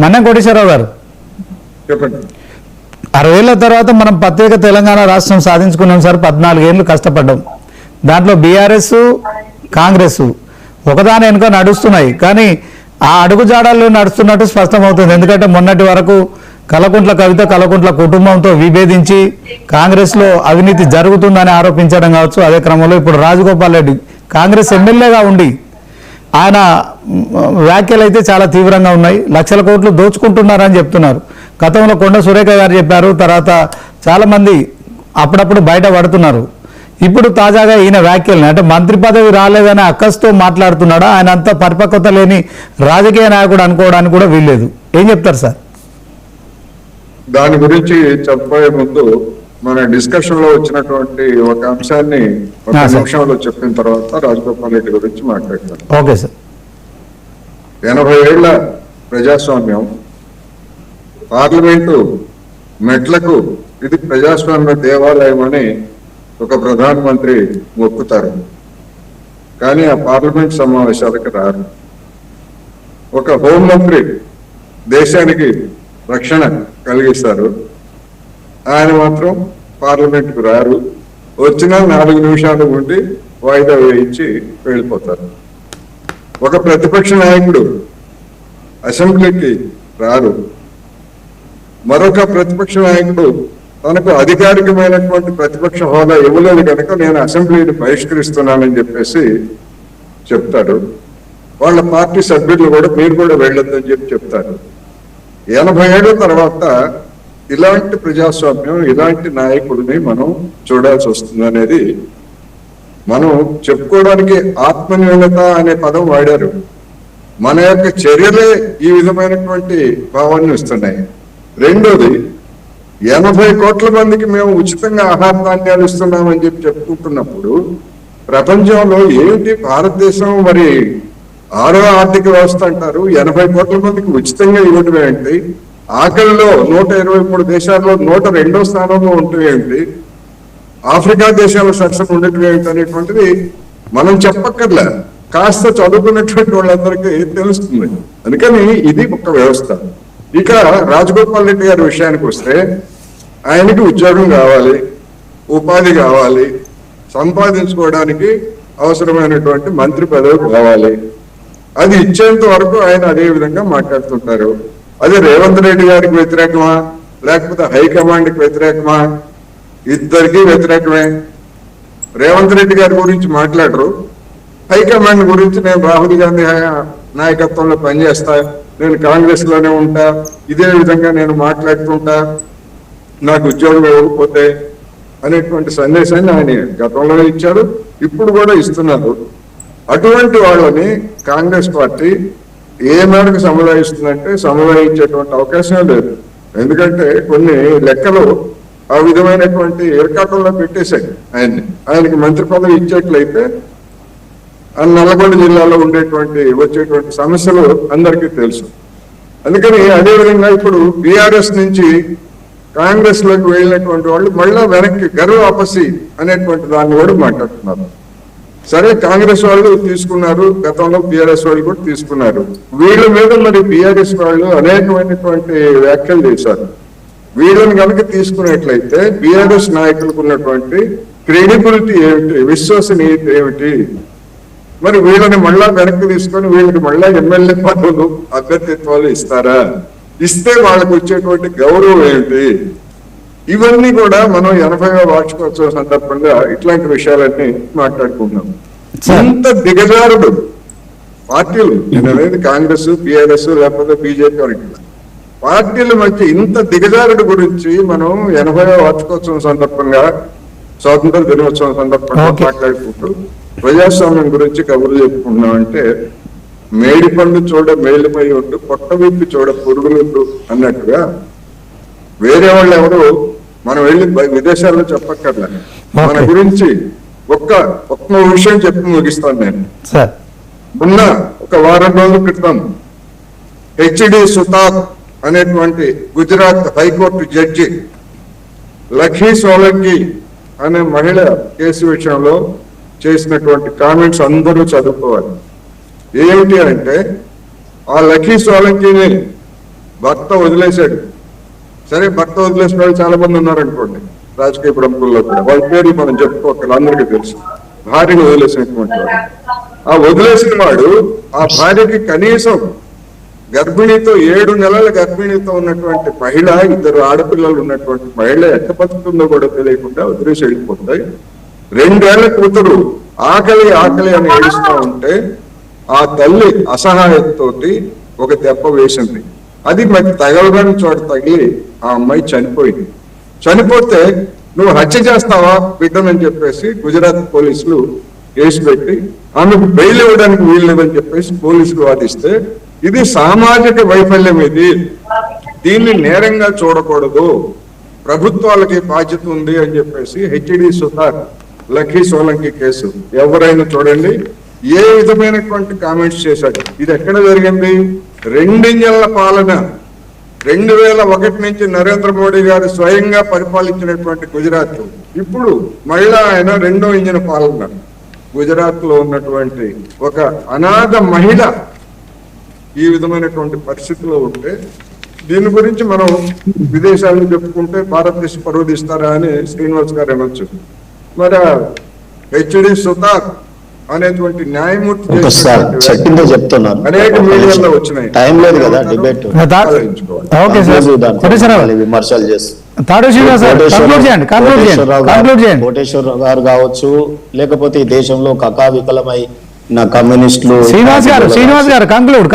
మన్నం కోటేశ్వరరావు గారు, చెప్పండి. 60 ఏళ్ల తర్వాత మనం ప్రత్యేక తెలంగాణ రాష్ట్రం సాధించుకున్నాం సార్. 14 ఏళ్ళు కష్టపడ్డాం. దాంట్లో బీఆర్ఎస్ కాంగ్రెస్ ఒకదాని వెనుక నడుస్తున్నాయి, కానీ ఆ అడుగుజాడల్లో నడుస్తున్నట్టు స్పష్టమవుతుంది. ఎందుకంటే మొన్నటి వరకు కల్వకుంట్ల కవిత కల్వకుంట్ల కుటుంబంతో విభేదించి కాంగ్రెస్లో అవినీతి జరుగుతుందని ఆరోపించడం కావచ్చు. అదే క్రమంలో ఇప్పుడు రాజగోపాల్ రెడ్డి కాంగ్రెస్ ఎమ్మెల్యేగా ఉండి ఆయన వ్యాఖ్యలు అయితే చాలా తీవ్రంగా ఉన్నాయి. లక్షల కోట్లు దోచుకుంటున్నారని చెప్తున్నారు. గతంలో కొండ సురేఖ గారు చెప్పారు, తర్వాత చాలామంది అప్పుడప్పుడు బయట పడుతున్నారు. ఇప్పుడు తాజాగా ఈయన వ్యాఖ్యల్ని, అంటే మంత్రి పదవి రాలేదని అక్కస్తో మాట్లాడుతున్నాడా, ఆయన అంతా పరిపక్వత లేని రాజకీయ నాయకుడు అనుకోవడానికి కూడా వీల్లేదు. ఏం చెప్తారు సార్? దాని గురించి చెప్పబోయే ముందు మన డిస్కషన్ లో వచ్చినటువంటి ఒక అంశాన్ని ఒక నిమిషంలో చెప్పిన తర్వాత రాజగోపాల్ రెడ్డి గురించి మాట్లాడతాను. Okay sir. 80 ఏళ్ల ప్రజాస్వామ్యం, పార్లమెంటు మెట్లకు ఇది ప్రజాస్వామ్య దేవాలయం అని ఒక ప్రధానమంత్రి మొక్కుతారు, కానీ ఆ పార్లమెంట్ సమావేశాలకు రారు. ఒక హోంమంత్రి దేశానికి రక్షణ కలిగిస్తారు, ఆయన మాత్రం పార్లమెంట్కు రారు. వచ్చిన 4 నిమిషాలు ఉండి వాయిదా వేయించి వెళ్ళిపోతారు. ఒక ప్రతిపక్ష నాయకుడు అసెంబ్లీకి రారు. మరొక ప్రతిపక్ష నాయకుడు తనకు అధికారికమైనటువంటి ప్రతిపక్ష హోదా ఇవ్వలేదు కనుక నేను అసెంబ్లీని బహిష్కరిస్తున్నానని చెప్పేసి చెప్తాడు. వాళ్ళ పార్టీ సభ్యులు కూడా మీరు కూడా వెళ్ళొద్దని చెప్పి చెప్తారు. 80 ఏళ్ల తర్వాత ఇలాంటి ప్రజాస్వామ్యం, ఇలాంటి నాయకుడిని మనం చూడాల్సి వస్తుంది అనేది మనం చెప్పుకోవడానికి ఆత్మన్యూనత అనే పదం వాడారు. మన యొక్క చర్యలే ఈ విధమైనటువంటి భావాన్ని ఇస్తున్నాయి. రెండోది, 80 కోట్ల మందికి మేము ఉచితంగా ఆహార ధాన్యాలు ఇస్తున్నామని చెప్పి చెప్పుకుంటున్నప్పుడు ప్రపంచంలో ఏంటి భారతదేశం మరి 6వ ఆర్థిక వ్యవస్థ అంటారు, 80 కోట్ల మందికి ఉచితంగా ఇవ్వడం ఏంటి? ఆకలిలో 123 దేశాల్లో 102వ స్థానంలో ఉంటుంది ఏంటి? ఆఫ్రికా దేశాల సరసన ఉండటం ఏంటి అనేటువంటిది మనం చెప్పక్కర్లే, కాస్త చదువుకున్నటువంటి వాళ్ళందరికీ తెలుస్తుంది. అందుకని ఇది ఒక వ్యవస్థ. ఇక రాజగోపాల్ రెడ్డి గారి విషయానికి వస్తే, ఆయనకి ఉద్యోగం కావాలి, ఉపాధి కావాలి, సంపాదించుకోవడానికి అవసరమైనటువంటి మంత్రి పదవి కావాలి. అది ఇచ్చేంత వరకు ఆయన అదే విధంగా మాట్లాడుతుంటారు. అది రేవంత్ రెడ్డి గారికి వ్యతిరేకమా లేకపోతే హైకమాండ్కి వ్యతిరేకమా? ఇద్దరికీ వ్యతిరేకమే. రేవంత్ రెడ్డి గారి గురించి మాట్లాడరు, హైకమాండ్ గురించి నేను రాహుల్ గాంధీ నాయకత్వంలో పనిచేస్తా, నేను కాంగ్రెస్ లోనే ఉంటా, ఇదే విధంగా నేను మాట్లాడుతుంటా, నాకు ఉద్యోగం ఇవ్వకపోతే అనేటువంటి సందేశాన్ని ఆయన గతంలో ఇచ్చారు, ఇప్పుడు కూడా ఇస్తున్నారు. అటువంటి వాళ్ళని కాంగ్రెస్ పార్టీ ఏ మేరకు సమన్వయిస్తుందంటే సమన్వయించేటువంటి అవకాశం లేదు. ఎందుకంటే కొన్ని లెక్కలు ఆ విధమైనటువంటి ఇరకాటంలో పెట్టేశాయి ఆయనకి మంత్రి పదవి ఇచ్చేట్లయితే నల్లగొండ జిల్లాలో వచ్చేటువంటి సమస్యలు అందరికీ తెలుసు. అందుకని అదేవిధంగా ఇప్పుడు బీఆర్ఎస్ నుంచి కాంగ్రెస్ లోకి వెళ్ళినటువంటి వాళ్ళు మళ్ళా వెనక్కి గర్వ వాపసి అనేటువంటి దాన్ని కూడా మాట్లాడుతున్నారు. సరే, కాంగ్రెస్ వాళ్ళు తీసుకున్నారు, గతంలో బీఆర్ఎస్ వాళ్ళు కూడా తీసుకున్నారు. వీళ్ళ మీద మరి బీఆర్ఎస్ వాళ్ళు అనేకమైనటువంటి వ్యాఖ్యలు చేశారు. వీళ్ళని కనుక తీసుకున్నట్లయితే బీఆర్ఎస్ నాయకులకు ఉన్నటువంటి క్రెడిబిలిటీ ఏమిటి, విశ్వసనీయత ఏమిటి? మరి వీళ్ళని మళ్ళా వెనక్కి తీసుకొని వీళ్ళకి మళ్ళా ఎమ్మెల్యే పదవులు, అభ్యర్థిత్వాలు ఇస్తారా? ఇస్తే వాళ్ళకు వచ్చేటువంటి గౌరవం ఏమిటి? ఇవన్నీ కూడా మనం 80వ వార్షికోత్సవం సందర్భంగా ఇట్లాంటి విషయాలన్నీ మాట్లాడుకుంటున్నాం. ఇంత దిగజారుడు పార్టీలు, నేను అనేది కాంగ్రెస్, బీఆర్ఎస్ లేకపోతే బీజేపీ అని, పార్టీల మధ్య ఇంత దిగజారుడు గురించి మనం 80వ వార్షికోత్సవం సందర్భంగా, స్వాతంత్ర దినోత్సవం సందర్భంగా మాట్లాడుకుంటూ ప్రజాస్వామ్యం గురించి కబుర్లు చెప్పుకుంటున్నాం. అంటే మేడి పండు చూడ మేలుమై ఉంటూ పొట్ట విప్పి చూడ పురుగులుండు అన్నట్టుగా వేరే వాళ్ళు ఎవరు మనం వెళ్ళి విదేశాల్లో చెప్పక్కర్లే. మన గురించి ఒక్క విషయం చెప్పి ముగిస్తాను నేను. మొన్న ఒక వారం రోజుల క్రితం హెచ్డి సుతార్ అనేటువంటి గుజరాత్ హైకోర్టు జడ్జి లఖీ సోలంకి అనే మహిళ కేసు విషయంలో చేసినటువంటి కామెంట్స్ అందరూ చదువుకోవాలి. ఏమిటి అంటే ఆ లక్కీ సోలంకిని భర్త వదిలేశాడు. సరే, భర్త వదిలేసిన వాళ్ళు చాలా మంది ఉన్నారనుకోండి రాజకీయ ప్రముఖుల్లో కూడా, వాళ్ళ పేర్లు మనం చెప్పుకోవాలి, అందరికీ తెలుసు. భార్యను వదిలేసినటువంటి వాడు, ఆ వదిలేసిన వాడు ఆ భార్యకి కనీసం గర్భిణితో 7 నెలల గర్భిణితో ఉన్నటువంటి మహిళ, 2 ఆడపిల్లలు ఉన్నటువంటి మహిళ ఎంత బతుకుతుందో కూడా తెలియకుండా వదిలేసి వెళ్ళిపోతాయి. 2 ఏళ్ల కూతురు ఆకలి ఆకలి అని ఏడుస్తూ ఉంటే ఆ తల్లి అసహాయతతోటి ఒక దెబ్బ వేసింది. అది మరి తగలబడిన చోట తగిలి ఆ అమ్మాయి చనిపోయింది. చనిపోతే నువ్వు హత్య చేస్తావా బిడ్డనని చెప్పేసి గుజరాత్ పోలీసులు కేసు పెట్టి ఆమెకు బెయిల్ ఇవ్వడానికి వీల్లేదని చెప్పేసి పోలీసులు వాదిస్తే, ఇది సామాజిక వైఫల్యం, దీన్ని నేరంగా చూడకూడదు, ప్రభుత్వాలకి బాధ్యత ఉంది అని చెప్పేసి HD Sudhar lucky Solanki case ఎవరైనా చూడండి ఏ విధమైనటువంటి కామెంట్స్ చేశాడు. ఇది ఎక్కడ జరిగింది? 2 ఇంజన్ల పాలన 2001 నుంచి నరేంద్ర మోడీ గారు స్వయంగా పరిపాలించినటువంటి గుజరాత్, ఇప్పుడు మహిళా ఆయన 2వ ఇంజన్ పాలన. గుజరాత్ లో ఉన్నటువంటి ఒక అనాథ మహిళ ఈ విధమైనటువంటి పరిస్థితిలో ఉంటే, దీని గురించి మనం విదేశాలను చెప్పుకుంటే భారతదేశ పరువు తీస్తారా అని శ్రీనివాస్ గారు అనొచ్చు. మరి హెచ్డి సుతార్ అనేటువంటి న్యాయమూర్తి చెప్పిందే చెప్తున్నారు, అనేక మీడియాలో వచ్చినాయి. టైం లేదు కదా డిబేట్, ఓకే సార్, విమర్శలు చేస్తారు. కోటేశ్వరరావు గారు కావచ్చు, లేకపోతే ఈ దేశంలో కకావికలమై నా కమ్యూనిస్టులు శ్రీనివాస్ గారు కంక్లూడ్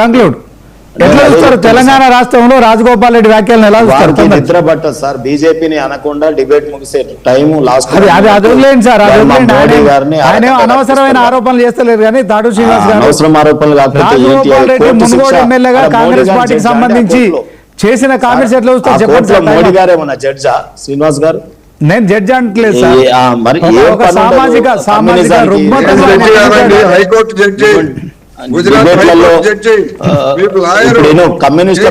ఎట్లా చూస్తారు? తెలంగాణ రాష్ట్రంలో రాజగోపాల్ రెడ్డి వ్యాఖ్యలను ఎలా చూస్తారు? నిద్ర పట్టదు సార్, బీజేపీని అనకుండా డిబేట్ ముగిసే టైం లాస్ట్. అది వదిలేండి సార్, ఆయన అనవసరమైన ఆరోపణలు చేస్తలేరు కానీ తాడు శ్రీనివాస్ గారు అవసరం ఆరోపణలు రాజగోపాల్ రెడ్డి మునుగోడు ఎమ్మెల్యేగా కాంగ్రెస్ పార్టీకి సంబంధించి చేసిన కామెంట్స్ ఎట్లా చూస్తారు చెప్పండి. మోడీ గారు ఏమన్నా జడ్జా శ్రీనివాస్ గారు? నేను జడ్జి అంటలేదు సార్, మరి సామాజిక రుగ్మతలు high court judge, Gujarat judge, communist